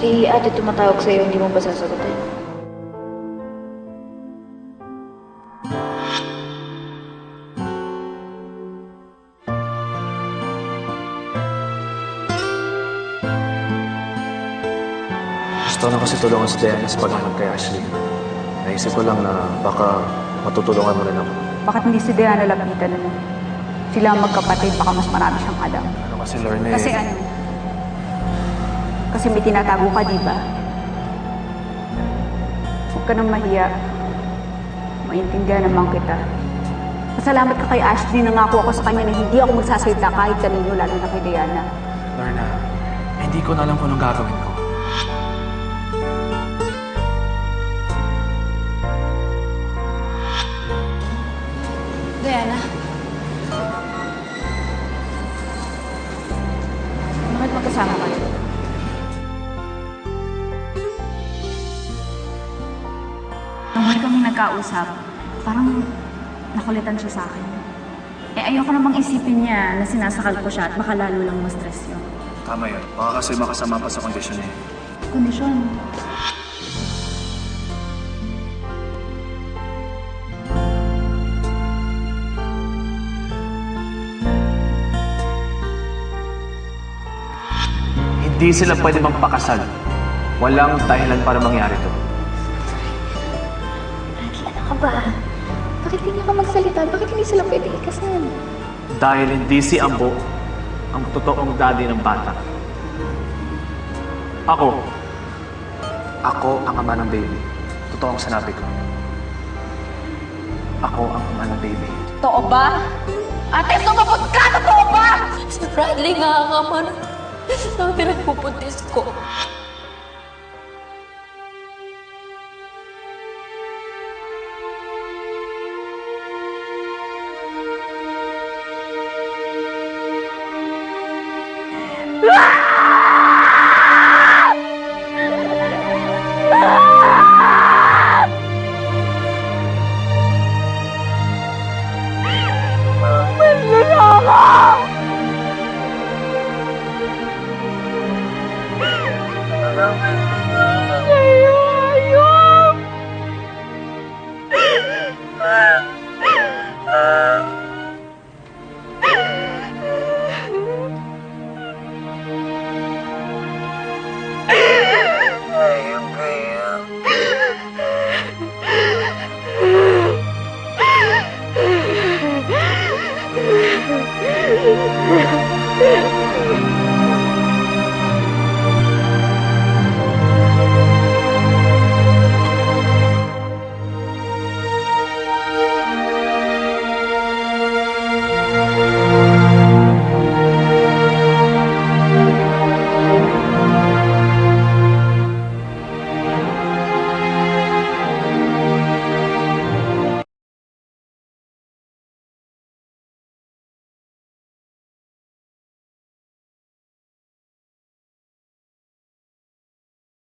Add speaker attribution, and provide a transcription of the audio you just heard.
Speaker 1: Si ate tumatawag sa'yo, hindi mo ba sasagutin?
Speaker 2: Gusto na kasi tulungan si Diana sa paghanap kay Ashley. Naisip ko lang na baka matutulungan mo rin ako.
Speaker 3: Bakit hindi si Diana lapitan mo? Sila ang magkapatid, baka mas marami siyang alam.
Speaker 2: Ano kasi, Lorne?
Speaker 3: Kasi ano? Kasi may tinatago ka, di ba? Huwag ka nang mahiya. Maintindihan naman kita. Masalamat ka kay Ashley, nangako ako sa kanya na hindi ako magsasalita kahit kanino, lalo na kay Diana.
Speaker 2: Lorna, hindi ko na alam kung anong gagawin ko.
Speaker 1: Diana? Bakit magkasama kayo?
Speaker 3: Nung huli kami nagkausap, parang nakulitan siya sa akin. Ayoko namang isipin niya na sinasakal ko siya at baka lalo lang ma-stress yun.
Speaker 2: Tama yun. Baka kasi makasama pa sa kondisyon niya.
Speaker 3: Kondisyon.
Speaker 2: Hindi sila pwede magpakasal. Walang dahilan para mangyari to.
Speaker 1: Frankie, ano ka ba? Bakit hindi ka magsalita? Bakit hindi sila pwede ikasal?
Speaker 2: Dahil hindi si Ambo ang totoong daddy ng bata. Ako ang ama ng baby. Totoo ang sinabi ko. Ako ang ama ng baby.
Speaker 1: Totoo ba? Ate, sumabot ka! Totoo ba? Si Bradley nga ang ama na pinagpupuntis ko.